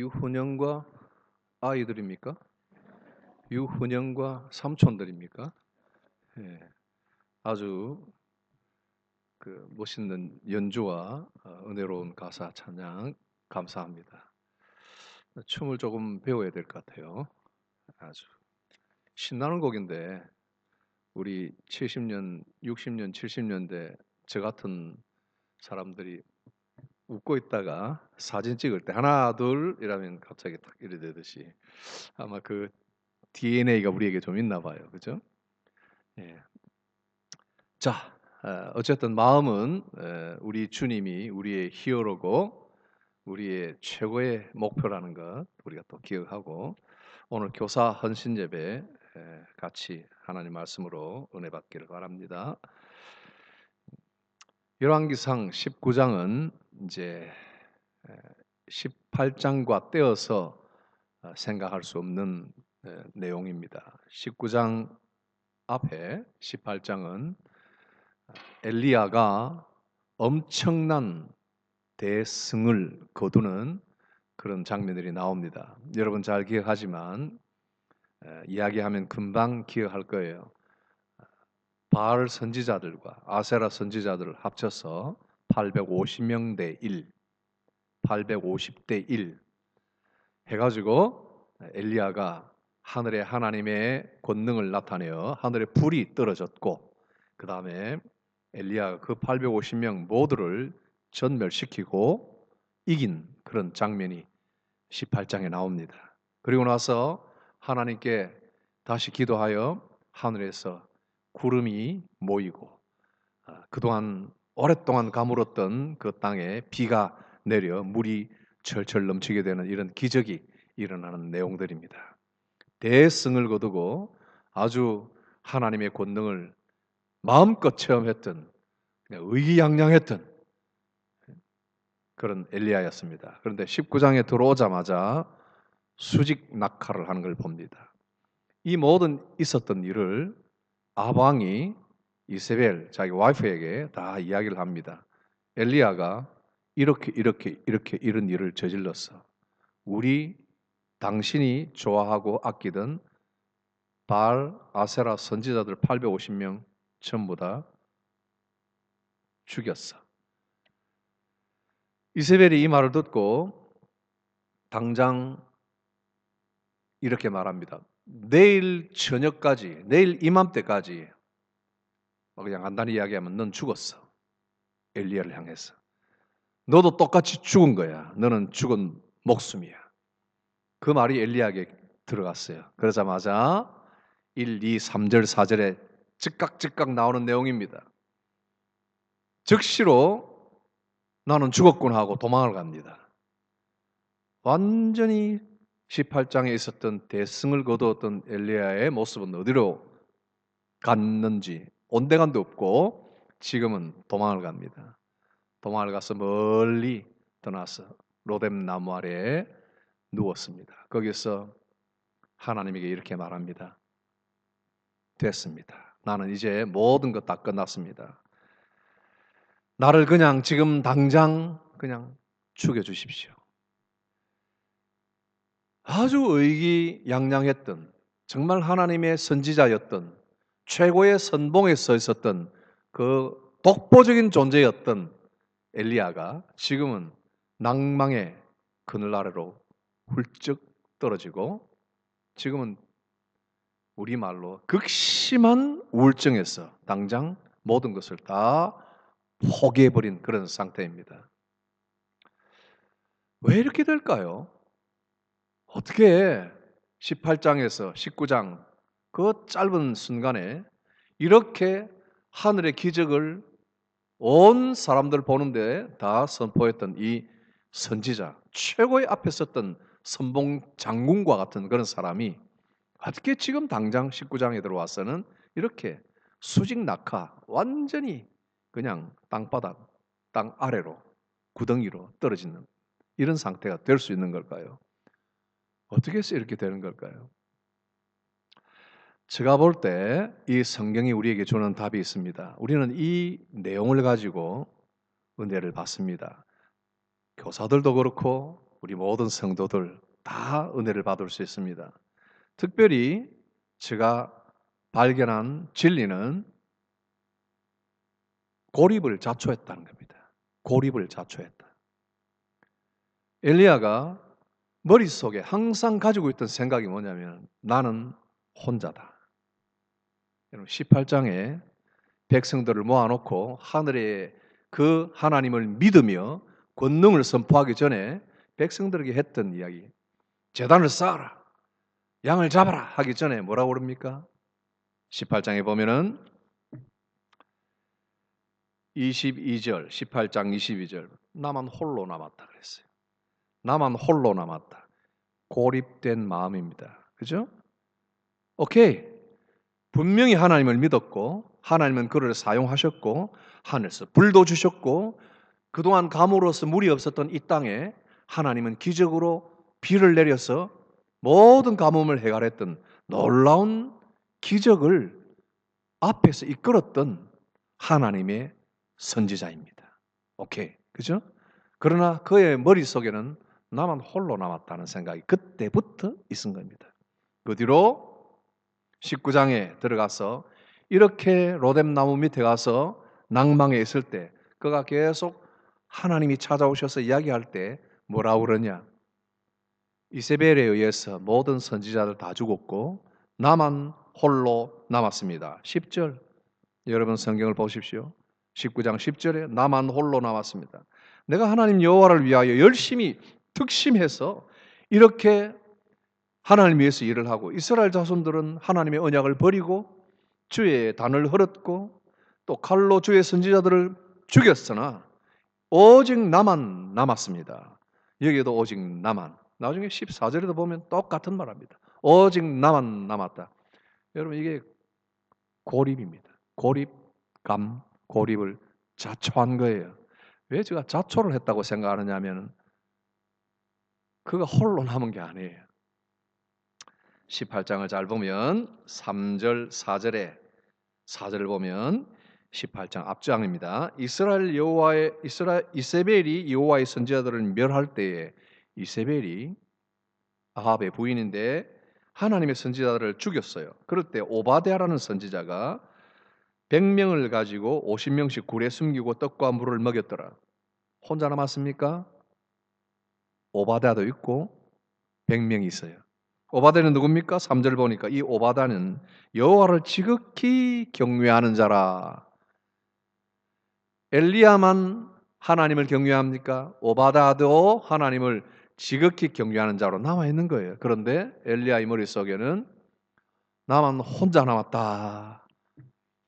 유훈영과 아이들입니까? 유훈영과 삼촌들입니까? 예, 아주 멋있는 연주와 은혜로운 가사 찬양 감사합니다. 춤을 조금 배워야 될 것 같아요. 아주 신나는 곡인데 우리 70년, 60년, 70년대 저 같은 사람들이 웃고 있다가 사진 찍을 때 하나 둘 이러면 갑자기 탁 이래 되듯이 아마 그 DNA가 우리에게 좀 있나 봐요. 그죠? 예. 자, 어쨌든 마음은 우리 주님이 우리의 히어로고 우리의 최고의 목표라는 것 우리가 또 기억하고 오늘 교사 헌신 예배 같이 하나님 말씀으로 은혜 받기를 바랍니다. 열왕기상 19장은 이제 18장과 떼어서 생각할 수 없는 내용입니다. 19장 앞에 18장은 엘리야가 엄청난 대승을 거두는 그런 장면들이 나옵니다. 여러분 잘 기억하지만 이야기하면 금방 기억할 거예요. 바알 선지자들과 아세라 선지자들을 합쳐서 850명 대 1, 850대 1 해가지고 엘리야가 하늘에 하나님의 권능을 나타내어 하늘에 불이 떨어졌고 그 다음에 엘리야가 그 850명 모두를 전멸시키고 이긴 그런 장면이 18장에 나옵니다. 그리고 나서 하나님께 다시 기도하여 하늘에서 구름이 모이고 그동안 오랫동안 가물었던 그 땅에 비가 내려 물이 철철 넘치게 되는 이런 기적이 일어나는 내용들입니다. 대승을 거두고 아주 하나님의 권능을 마음껏 체험했던 의기양양했던 그런 엘리야였습니다. 그런데 19장에 들어오자마자 수직 낙하를 하는 걸 봅니다. 이 모든 있었던 일을 아방이 이세벨 자기 와이프에게 다 이야기를 합니다. 엘리야가 이렇게 이런 일을 저질렀어. 우리 당신이 좋아하고 아끼던 바알, 아세라 선지자들 850명 전부 다 죽였어. 이세벨이 이 말을 듣고 당장 이렇게 말합니다. 내일 저녁까지, 내일 이맘때까지 그냥 간단히 이야기하면 넌 죽었어. 엘리야를 향해서. 너도 똑같이 죽은 거야. 너는 죽은 목숨이야. 그 말이 엘리야에게 들어갔어요. 그러자마자 1, 2, 3절, 4절에 즉각 나오는 내용입니다. 즉시로 나는 죽었구나 하고 도망을 갑니다. 완전히 18장에 있었던 대승을 거두었던 엘리야의 모습은 어디로 갔는지 온데간도 없고 지금은 도망을 갑니다. 도망을 가서 멀리 떠나서 로뎀 나무 아래에 누웠습니다. 거기서 하나님에게 이렇게 말합니다. 됐습니다. 나는 이제 모든 것 다 끝났습니다. 나를 그냥 지금 당장 그냥 죽여주십시오. 아주 의기양양했던 정말 하나님의 선지자였던 최고의 선봉에 서 있었던 그 독보적인 존재였던 엘리야가 지금은 낭망의 그늘 아래로 훌쩍 떨어지고 지금은 우리말로 극심한 우울증에서 당장 모든 것을 다 포기해버린 그런 상태입니다. 왜 이렇게 될까요? 어떻게 18장에서 19장 그 짧은 순간에 이렇게 하늘의 기적을 온 사람들 보는데 다 선포했던 이 선지자, 최고의 앞에 섰던 선봉 장군과 같은 그런 사람이 어떻게 지금 당장 19장에 들어와서는 이렇게 수직 낙하, 완전히 그냥 땅바닥, 땅 아래로 구덩이로 떨어지는 이런 상태가 될 수 있는 걸까요? 어떻게 해서 이렇게 되는 걸까요? 제가 볼 때 이 성경이 우리에게 주는 답이 있습니다. 우리는 이 내용을 가지고 은혜를 받습니다. 교사들도 그렇고 우리 모든 성도들 다 은혜를 받을 수 있습니다. 특별히 제가 발견한 진리는 고립을 자초했다는 겁니다. 고립을 자초했다. 엘리야가 머릿속에 항상 가지고 있던 생각이 뭐냐면 나는 혼자다. 여러분 18장에 백성들을 모아놓고 하늘에 그 하나님을 믿으며 권능을 선포하기 전에 백성들에게 했던 이야기, 제단을 쌓아라, 양을 잡아라 하기 전에 뭐라고 그럽니까? 18장에 보면은 22절, 18장 22절, 나만 홀로 남았다 그랬어요. 나만 홀로 남았다. 고립된 마음입니다. 그죠? 오케이. 분명히 하나님을 믿었고 하나님은 그를 사용하셨고 하늘에서 불도 주셨고 그동안 감으로서 물이 없었던 이 땅에 하나님은 기적으로 비를 내려서 모든 가뭄을 해결했던 놀라운 기적을 앞에서 이끌었던 하나님의 선지자입니다. 오케이. 그죠? 그러나 그의 머릿속에는 나만 홀로 남았다는 생각이 그때부터 있은 겁니다. 그 뒤로 19장에 들어가서 이렇게 로뎀 나무 밑에 가서 낭망해 있을 때 그가 계속 하나님이 찾아오셔서 이야기할 때 뭐라고 그러냐? 이세벨에 의해서 모든 선지자들 다 죽었고 나만 홀로 남았습니다. 10절 여러분 성경을 보십시오. 19장 10절에 나만 홀로 남았습니다. 내가 하나님 여호와를 위하여 열심히 특심해서 이렇게 하나님 위해서 일을 하고 이스라엘 자손들은 하나님의 언약을 버리고 주의 단을 흘었고 또 칼로 주의 선지자들을 죽였으나 오직 나만 남았습니다. 여기에도 오직 나만. 나중에 14절에도 보면 똑같은 말합니다. 오직 나만 남았다. 여러분 이게 고립입니다. 고립감, 고립을 자초한 거예요. 왜 제가 자초를 했다고 생각하느냐 하면 그가 홀로 남은 게 아니에요. 18장을 잘 보면 3절, 4절을 보면 18장 앞장입니다. 이세벨이 여호와의 선지자들을 멸할 때에 이세벨이 아합의 부인인데 하나님의 선지자들을 죽였어요. 그럴 때 오바댜라는 선지자가 100명을 가지고 50명씩 굴에 숨기고 떡과 물을 먹였더라. 혼자 남았습니까? 오바댜도 있고 100명이 있어요. 오바댜는 누굽니까? 3절 보니까 이 오바댜는 여호와를 지극히 경외하는 자라. 엘리야만 하나님을 경외합니까? 오바댜도 하나님을 지극히 경외하는 자로 남아 있는 거예요. 그런데 엘리야의 머릿속에는 나만 혼자 남았다.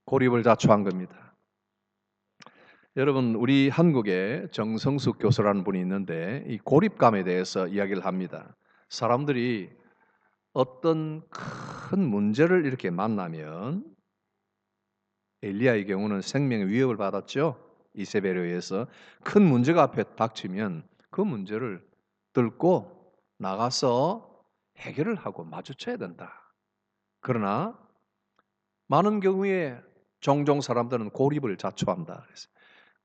고립을 자초한 겁니다. 여러분 우리 한국에 정성숙 교수라는 분이 있는데 이 고립감에 대해서 이야기를 합니다. 사람들이 어떤 큰 문제를 이렇게 만나면 엘리야의 경우는 생명의 위협을 받았죠. 이세벨에 의해서 큰 문제가 앞에 닥치면 그 문제를 뚫고 나가서 해결을 하고 마주쳐야 된다. 그러나 많은 경우에 종종 사람들은 고립을 자초한다. 그래서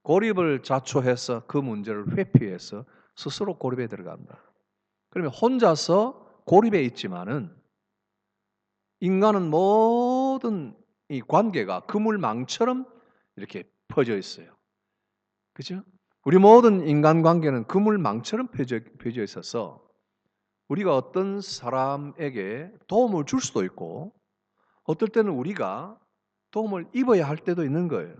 고립을 자초해서 그 문제를 회피해서 스스로 고립에 들어간다. 그러면 혼자서 고립에 있지만은 인간은 모든 이 관계가 그물망처럼 이렇게 퍼져 있어요. 그죠? 우리 모든 인간 관계는 그물망처럼 펴져 있어서 우리가 어떤 사람에게 도움을 줄 수도 있고 어떨 때는 우리가 도움을 입어야 할 때도 있는 거예요.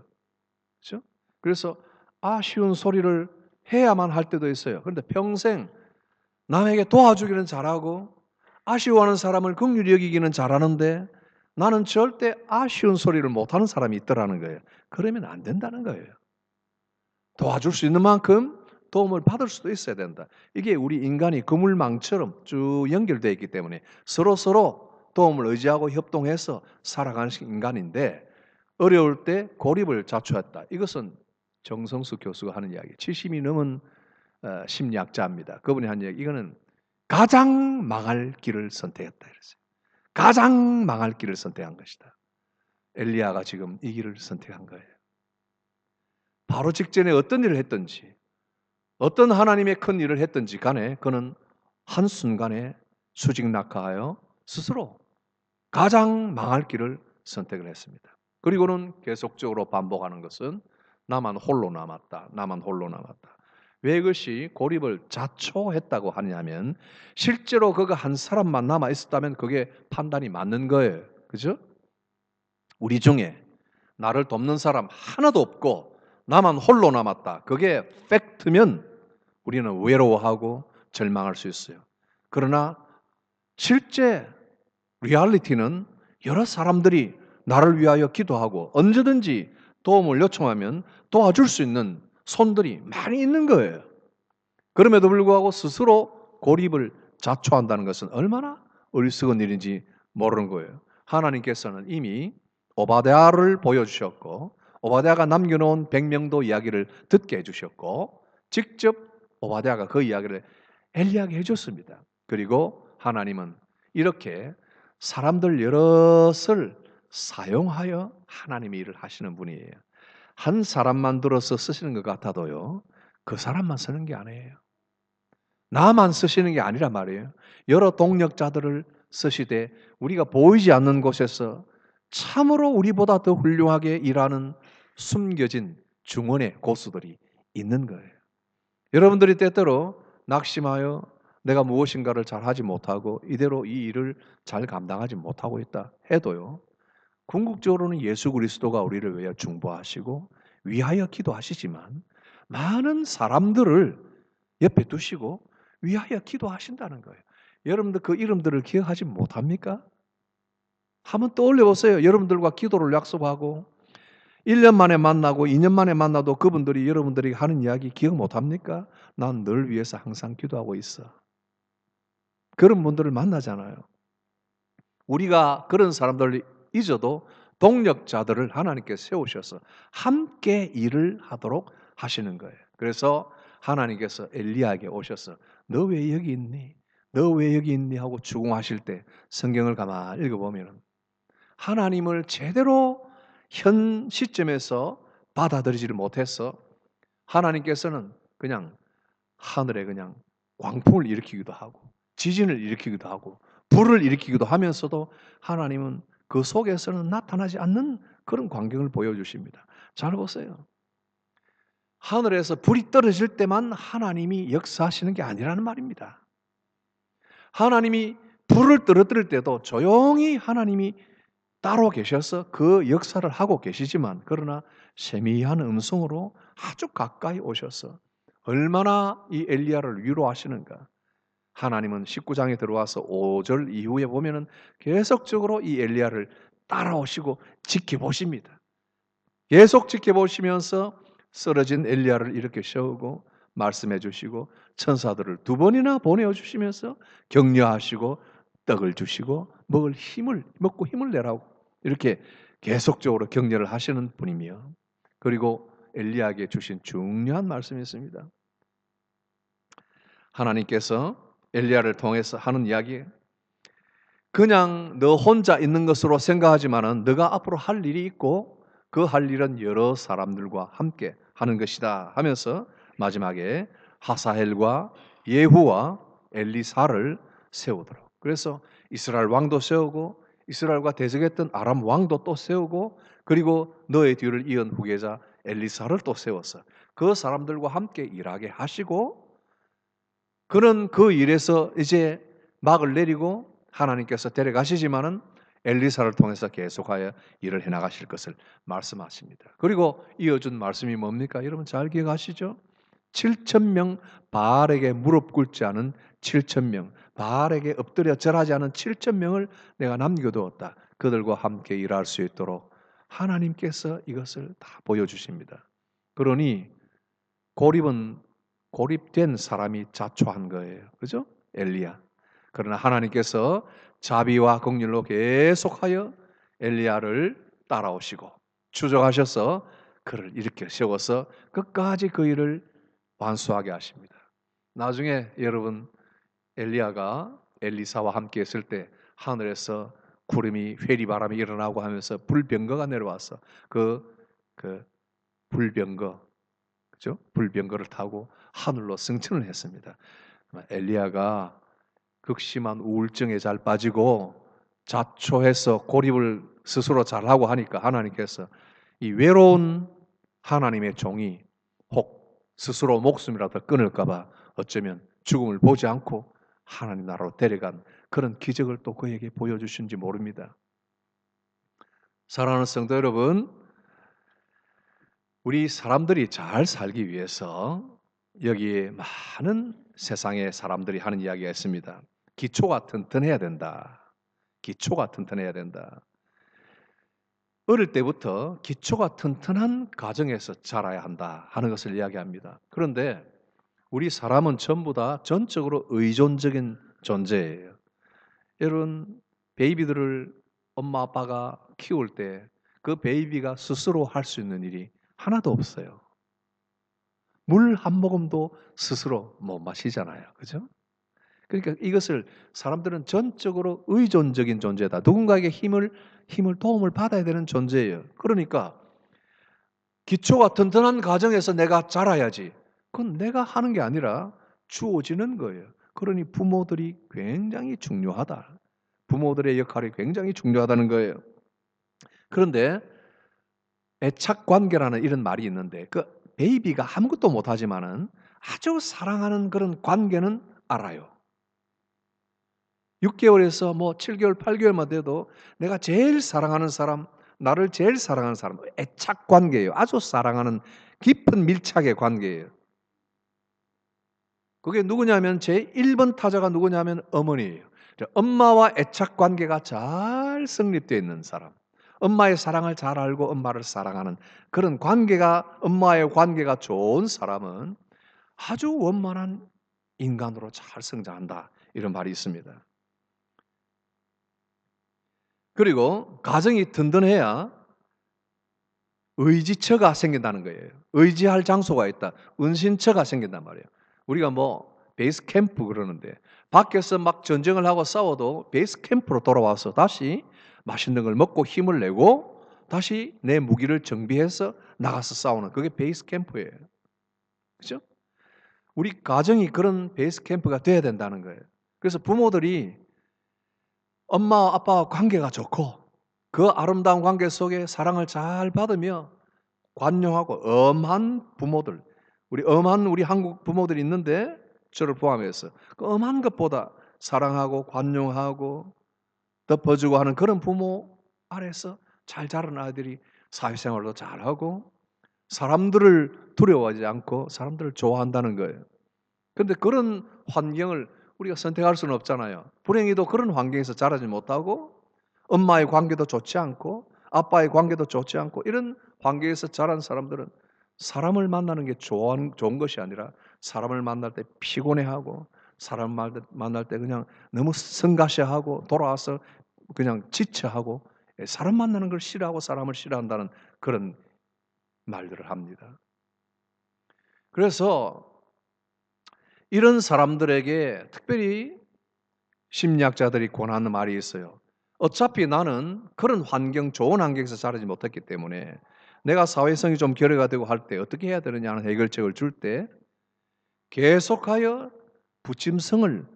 그렇죠? 그래서 아쉬운 소리를 해야만 할 때도 있어요. 그런데 평생 남에게 도와주기는 잘하고 아쉬워하는 사람을 긍휼히 여기기는 잘하는데 나는 절대 아쉬운 소리를 못하는 사람이 있더라는 거예요. 그러면 안 된다는 거예요. 도와줄 수 있는 만큼 도움을 받을 수도 있어야 된다. 이게 우리 인간이 그물망처럼 쭉 연결되어 있기 때문에 서로 도움을 의지하고 협동해서 살아가는 인간인데 어려울 때 고립을 자초했다. 이것은 정성수 교수가 하는 이야기. 70이 넘은 심리학자입니다. 그분이 한 이야기. 이거는 가장 망할 길을 선택했다. 이랬어요. 가장 망할 길을 선택한 것이다. 엘리야가 지금 이 길을 선택한 거예요. 바로 직전에 어떤 일을 했든지 어떤 하나님의 큰 일을 했든지 간에 그는 한순간에 수직낙하하여 스스로 가장 망할 길을 선택을 했습니다. 그리고는 계속적으로 반복하는 것은 나만 홀로 남았다. 나만 홀로 남았다. 왜 그것이 고립을 자초했다고 하냐면 실제로 그가 한 사람만 남아 있었다면 그게 판단이 맞는 거예요. 그죠? 우리 중에 나를 돕는 사람 하나도 없고 나만 홀로 남았다. 그게 팩트면 우리는 외로워하고 절망할 수 있어요. 그러나 실제 리얼리티는 여러 사람들이 나를 위하여 기도하고 언제든지 도움을 요청하면 도와줄 수 있는 손들이 많이 있는 거예요. 그럼에도 불구하고 스스로 고립을 자초한다는 것은 얼마나 어리석은 일인지 모르는 거예요. 하나님께서는 이미 오바댜를 보여주셨고 오바댜가 남겨놓은 100명도 이야기를 듣게 해주셨고 직접 오바댜가 그 이야기를 엘리야에게 해줬습니다. 그리고 하나님은 이렇게 사람들 여럿을 사용하여 하나님의 일을 하시는 분이에요. 한 사람만 들어서 쓰시는 것 같아도요, 그 사람만 쓰는 게 아니에요. 나만 쓰시는 게 아니란 말이에요. 여러 동력자들을 쓰시되 우리가 보이지 않는 곳에서 참으로 우리보다 더 훌륭하게 일하는 숨겨진 중원의 고수들이 있는 거예요. 여러분들이 때때로 낙심하여 내가 무엇인가를 잘 하지 못하고 이대로 이 일을 잘 감당하지 못하고 있다 해도요. 궁극적으로는 예수 그리스도가 우리를 위하여 중보하시고 위하여 기도하시지만 많은 사람들을 옆에 두시고 위하여 기도하신다는 거예요. 여러분들 그 이름들을 기억하지 못합니까? 한번 떠올려 보세요. 여러분들과 기도를 약속하고 1년 만에 만나고 2년 만에 만나도 그분들이 여러분들이 하는 이야기 기억 못합니까? 난 널 위해서 항상 기도하고 있어. 그런 분들을 만나잖아요. 우리가 그런 사람들을 잊어도 동력자들을 하나님께 세우셔서 함께 일을 하도록 하시는 거예요. 그래서 하나님께서 엘리야에게 오셔서 너 왜 여기 있니? 너 왜 여기 있니? 하고 추궁하실 때 성경을 가만히 읽어보면 하나님을 제대로 현 시점에서 받아들이지를 못해서 하나님께서는 그냥 하늘에 그냥 광풍을 일으키기도 하고 지진을 일으키기도 하고 불을 일으키기도 하면서도 하나님은 그 속에서는 나타나지 않는 그런 광경을 보여주십니다. 잘 보세요. 하늘에서 불이 떨어질 때만 하나님이 역사하시는 게 아니라는 말입니다. 하나님이 불을 떨어뜨릴 때도 조용히 하나님이 따로 계셔서 그 역사를 하고 계시지만 그러나 세미한 음성으로 아주 가까이 오셔서 얼마나 이 엘리야를 위로하시는가. 하나님은 19장에 들어와서 5절 이후에 보면은 계속적으로 이 엘리야를 따라오시고 지켜보십니다. 계속 지켜보시면서 쓰러진 엘리야를 이렇게 세우고 말씀해 주시고 천사들을 2번이나 보내어 주시면서 격려하시고 떡을 주시고 먹고 힘을 내라고 이렇게 계속적으로 격려를 하시는 분이며 그리고 엘리야에게 주신 중요한 말씀이 있습니다. 하나님께서 엘리야를 통해서 하는 이야기예요. 그냥 너 혼자 있는 것으로 생각하지만은 너가 앞으로 할 일이 있고 그 할 일은 여러 사람들과 함께 하는 것이다 하면서 마지막에 하사엘과 예후와 엘리사를 세우도록. 그래서 이스라엘 왕도 세우고 이스라엘과 대적했던 아람 왕도 또 세우고 그리고 너의 뒤를 이은 후계자 엘리사를 또 세워서 그 사람들과 함께 일하게 하시고 그는 그 일에서 이제 막을 내리고 하나님께서 데려가시지만은 엘리사를 통해서 계속하여 일을 해나가실 것을 말씀하십니다. 그리고 이어준 말씀이 뭡니까? 여러분 잘 기억하시죠? 7,000명 바알에게 무릎 꿇지 않은 7,000명 바알에게 엎드려 절하지 않은 7,000명을 내가 남겨두었다. 그들과 함께 일할 수 있도록 하나님께서 이것을 다 보여주십니다. 그러니 고립된 사람이 자초한 거예요. 그죠? 엘리야. 그러나 하나님께서 자비와 긍휼로 계속하여 엘리야를 따라오시고 추적하셔서 그를 일으켜 세워서 끝까지 그 일을 완수하게 하십니다. 나중에 여러분 엘리야가 엘리사와 함께 했을 때 하늘에서 구름이 회리바람이 일어나고 하면서 불병거가 내려와서 그 불병거 그죠? 불병거를 타고 하늘로 승천을 했습니다. 엘리야가 극심한 우울증에 잘 빠지고 자초해서 고립을 스스로 잘하고 하니까 하나님께서 이 외로운 하나님의 종이 혹 스스로 목숨이라도 끊을까 봐 어쩌면 죽음을 보지 않고 하나님 나라로 데려간 그런 기적을 또 그에게 보여주신지 모릅니다. 사랑하는 성도 여러분, 우리 사람들이 잘 살기 위해서 여기에 많은 세상의 사람들이 하는 이야기가 있습니다. 기초가 튼튼해야 된다. 기초가 튼튼해야 된다. 어릴 때부터 기초가 튼튼한 가정에서 자라야 한다 하는 것을 이야기합니다. 그런데 우리 사람은 전부 다 전적으로 의존적인 존재예요. 여러분, 베이비들을 엄마 아빠가 키울 때 그 베이비가 스스로 할 수 있는 일이 하나도 없어요. 물 한 모금도 스스로 못 마시잖아요. 그죠? 그러니까 이것을 사람들은 전적으로 의존적인 존재다. 누군가에게 힘을 도움을 받아야 되는 존재예요. 그러니까 기초가 튼튼한 가정에서 내가 자라야지. 그건 내가 하는 게 아니라 주어지는 거예요. 그러니 부모들이 굉장히 중요하다. 부모들의 역할이 굉장히 중요하다는 거예요. 그런데 애착 관계라는 이런 말이 있는데 그 베이비가 아무것도 못하지만은 아주 사랑하는 그런 관계는 알아요. 6개월에서 뭐 7개월, 8개월만 돼도 내가 제일 사랑하는 사람, 나를 제일 사랑하는 사람, 애착 관계예요. 아주 사랑하는 깊은 밀착의 관계예요. 그게 누구냐면 제 1번 타자가 누구냐면 어머니예요. 엄마와 애착 관계가 잘 성립되어 있는 사람. 엄마의 사랑을 잘 알고 엄마를 사랑하는 그런 관계가 엄마의 관계가 좋은 사람은 아주 원만한 인간으로 잘 성장한다. 이런 말이 있습니다. 그리고 가정이 든든해야 의지처가 생긴다는 거예요. 의지할 장소가 있다. 은신처가 생긴단 말이에요. 우리가 뭐 베이스 캠프 그러는데 밖에서 막 전쟁을 하고 싸워도 베이스 캠프로 돌아와서 다시 맛있는 걸 먹고 힘을 내고 다시 내 무기를 정비해서 나가서 싸우는 그게 베이스 캠프예요. 그죠? 우리 가정이 그런 베이스 캠프가 돼야 된다는 거예요. 그래서 부모들이 엄마 아빠와 관계가 좋고 그 아름다운 관계 속에 사랑을 잘 받으며 관용하고 엄한 부모들, 우리 엄한 우리 한국 부모들이 있는데 저를 포함해서 그 엄한 것보다 사랑하고 관용하고 덮어주고 하는 그런 부모 아래서 잘 자란 아이들이 사회생활도 잘하고 사람들을 두려워하지 않고 사람들을 좋아한다는 거예요. 그런데 그런 환경을 우리가 선택할 수는 없잖아요. 불행히도 그런 환경에서 자라지 못하고 엄마의 관계도 좋지 않고 아빠의 관계도 좋지 않고 이런 관계에서 자란 사람들은 사람을 만나는 게 좋은 것이 아니라 사람을 만날 때 피곤해하고 사람을 만날 때 그냥 너무 성가셔하고 돌아와서 그냥 지쳐하고 사람 만나는 걸 싫어하고 사람을 싫어한다는 그런 말들을 합니다. 그래서 이런 사람들에게 특별히 심리학자들이 권하는 말이 있어요. 어차피 나는 그런 좋은 환경에서 자라지 못했기 때문에 내가 사회성이 좀 결여가 되고 할 때 어떻게 해야 되느냐 하는 해결책을 줄 때 계속하여 부침성을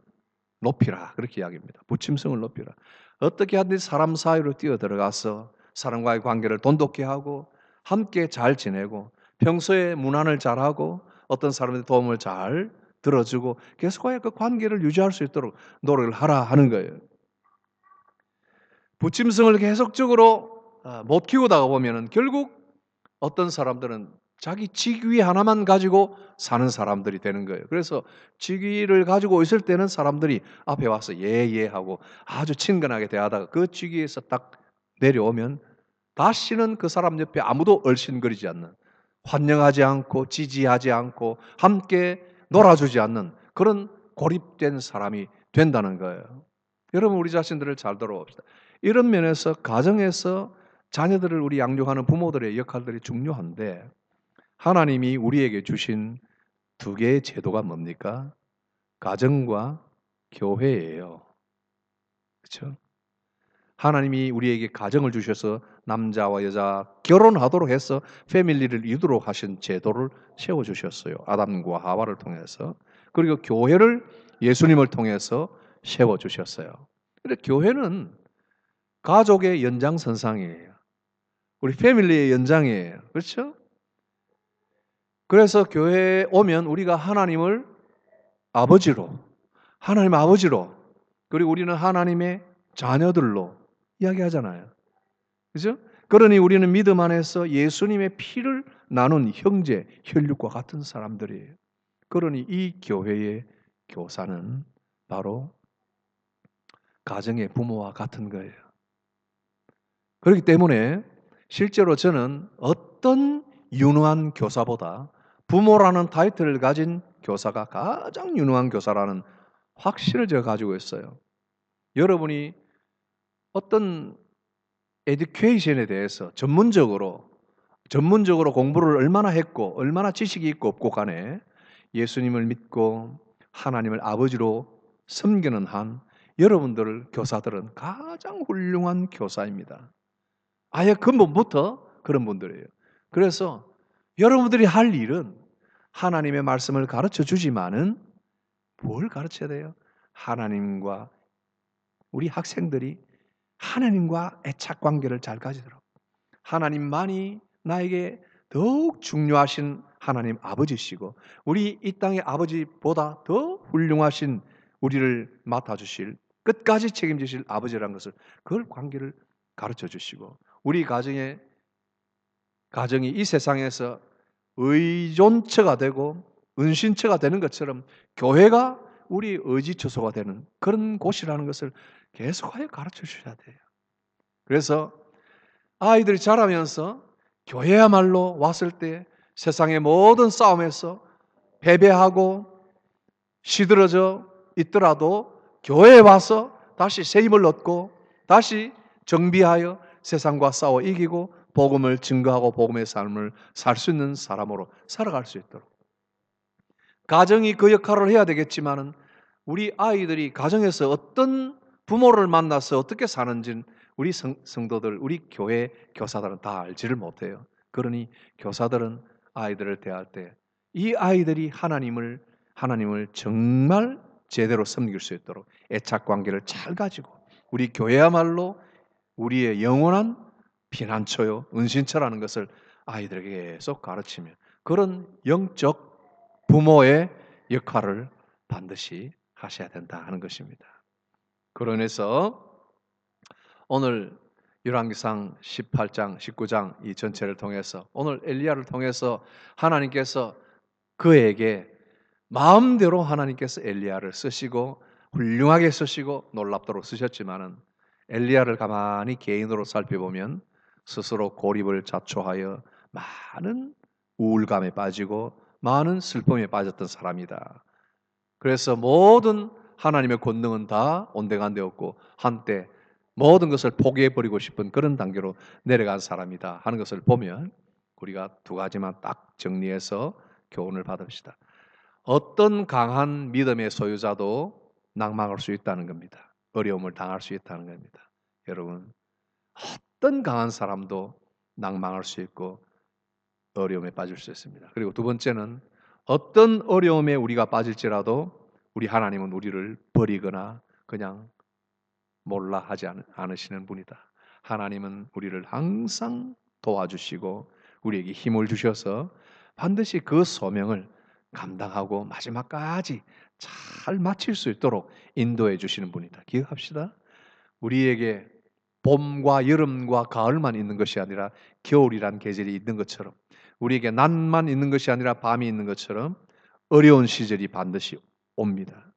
높이라. 그렇게 이야기합니다. 부침성을 높이라. 어떻게 하든지 사람 사이로 뛰어들어가서 사람과의 관계를 돈독히 하고 함께 잘 지내고 평소에 문안을 잘하고 어떤 사람의 도움을 잘 들어주고 계속하여 그 관계를 유지할 수 있도록 노력을 하라 하는 거예요. 부침성을 계속적으로 못 키우다가 보면은 결국 어떤 사람들은 자기 직위 하나만 가지고 사는 사람들이 되는 거예요. 그래서 직위를 가지고 있을 때는 사람들이 앞에 와서 예 하고 아주 친근하게 대하다가 그 직위에서 딱 내려오면 다시는 그 사람 옆에 아무도 얼씬거리지 않는, 환영하지 않고 지지하지 않고 함께 놀아주지 않는 그런 고립된 사람이 된다는 거예요. 여러분, 우리 자신들을 잘 돌아봅시다. 이런 면에서 가정에서 자녀들을 우리 양육하는 부모들의 역할들이 중요한데 하나님이 우리에게 주신 두 개의 제도가 뭡니까? 가정과 교회예요. 그렇죠? 하나님이 우리에게 가정을 주셔서 남자와 여자 결혼하도록 해서 패밀리를 이루도록 하신 제도를 세워주셨어요. 아담과 하와를 통해서. 그리고 교회를 예수님을 통해서 세워주셨어요. 근데 교회는 가족의 연장선상이에요. 우리 패밀리의 연장이에요. 그렇죠? 그래서 교회에 오면 우리가 하나님을 아버지로, 하나님 아버지로, 그리고 우리는 하나님의 자녀들로 이야기하잖아요. 그죠? 그러니 우리는 믿음 안에서 예수님의 피를 나눈 형제, 혈육과 같은 사람들이에요. 그러니 이 교회의 교사는 바로 가정의 부모와 같은 거예요. 그렇기 때문에 실제로 저는 어떤 유능한 교사보다 부모라는 타이틀을 가진 교사가 가장 유능한 교사라는 확신을 제가 가지고 있어요. 여러분이 어떤 에듀케이션에 대해서 전문적으로 공부를 얼마나 했고 얼마나 지식이 있고 없고 간에 예수님을 믿고 하나님을 아버지로 섬기는 한 여러분들 교사들은 가장 훌륭한 교사입니다. 아예 근본부터 그런 분들이에요. 그래서 여러분들이 할 일은 하나님의 말씀을 가르쳐 주지만은 뭘 가르쳐야 돼요? 하나님과 우리 학생들이 하나님과 애착 관계를 잘 가지도록 하나님만이 나에게 더욱 중요하신 하나님 아버지시고 우리 이 땅의 아버지보다 더 훌륭하신 우리를 맡아주실 끝까지 책임지실 아버지라는 것을 그걸 관계를 가르쳐 주시고 우리 가정이 이 세상에서 의존처가 되고 은신처가 되는 것처럼 교회가 우리 의지처소가 되는 그런 곳이라는 것을 계속하여 가르쳐 주셔야 돼요. 그래서 아이들이 자라면서 교회야말로 왔을 때 세상의 모든 싸움에서 패배하고 시들어져 있더라도 교회에 와서 다시 새 힘을 얻고 다시 정비하여 세상과 싸워 이기고 복음을 증거하고 복음의 삶을 살 수 있는 사람으로 살아갈 수 있도록 가정이 그 역할을 해야 되겠지만은 우리 아이들이 가정에서 어떤 부모를 만나서 어떻게 사는지는 우리 성도들, 우리 교회 교사들은 다 알지를 못해요. 그러니 교사들은 아이들을 대할 때 이 아이들이 하나님을 정말 제대로 섬길 수 있도록 애착 관계를 잘 가지고 우리 교회야말로 우리의 영원한 피난처요, 은신처라는 것을 아이들에게 계속 가르치며 그런 영적 부모의 역할을 반드시 하셔야 된다 하는 것입니다. 그러면서 오늘 열왕기상 18장, 19장 이 전체를 통해서 오늘 엘리야를 통해서 하나님께서 그에게 마음대로 하나님께서 엘리야를 쓰시고 훌륭하게 쓰시고 놀랍도록 쓰셨지만은 엘리야를 가만히 개인으로 살펴보면 스스로 고립을 자초하여 많은 우울감에 빠지고 많은 슬픔에 빠졌던 사람이다. 그래서 모든 하나님의 권능은 다 온데간데없고 한때 모든 것을 포기해버리고 싶은 그런 단계로 내려간 사람이다 하는 것을 보면 우리가 두 가지만 딱 정리해서 교훈을 받읍시다. 어떤 강한 믿음의 소유자도 낭망할 수 있다는 겁니다. 어려움을 당할 수 있다는 겁니다. 여러분, 어떤 강한 사람도 낭망할 수 있고 어려움에 빠질 수 있습니다. 그리고 두 번째는 어떤 어려움에 우리가 빠질지라도 우리 하나님은 우리를 버리거나 그냥 몰라 하지 않으시는 분이다. 하나님은 우리를 항상 도와주시고 우리에게 힘을 주셔서 반드시 그 소명을 감당하고 마지막까지 잘 마칠 수 있도록 인도해 주시는 분이다. 기억합시다. 우리에게 봄과 여름과 가을만 있는 것이 아니라 겨울이란 계절이 있는 것처럼 우리에게 낮만 있는 것이 아니라 밤이 있는 것처럼 어려운 시절이 반드시 옵니다.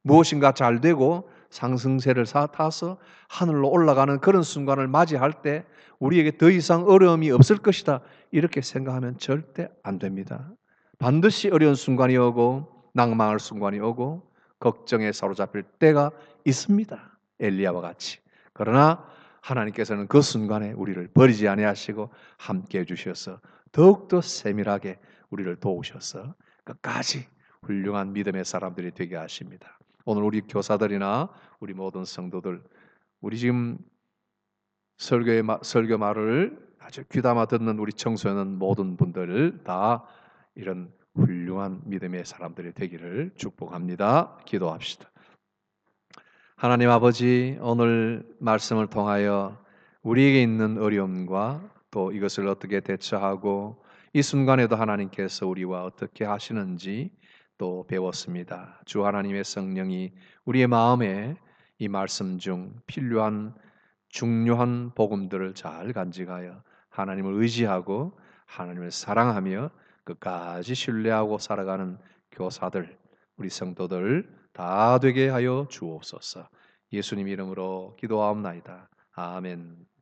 무엇인가 잘 되고 상승세를 타서 하늘로 올라가는 그런 순간을 맞이할 때 우리에게 더 이상 어려움이 없을 것이다 이렇게 생각하면 절대 안 됩니다. 반드시 어려운 순간이 오고 낭망할 순간이 오고 걱정에 사로잡힐 때가 있습니다. 엘리야와 같이. 그러나 하나님께서는 그 순간에 우리를 버리지 아니하시고 함께 해주셔서 더욱더 세밀하게 우리를 도우셔서 끝까지 훌륭한 믿음의 사람들이 되게 하십니다. 오늘 우리 교사들이나 우리 모든 성도들 우리 지금 설교 말을 아주 귀담아 듣는 우리 청소년 모든 분들 다 이런 훌륭한 믿음의 사람들이 되기를 축복합니다. 기도합시다. 하나님 아버지, 오늘 말씀을 통하여 우리에게 있는 어려움과 또 이것을 어떻게 대처하고 이 순간에도 하나님께서 우리와 어떻게 하시는지 또 배웠습니다. 주 하나님의 성령이 우리의 마음에 이 말씀 중 필요한 중요한 복음들을 잘 간직하여 하나님을 의지하고 하나님을 사랑하며 끝까지 신뢰하고 살아가는 교사들, 우리 성도들 다 되게 하여 주옵소서. 예수님 이름으로 기도하옵나이다. 아멘.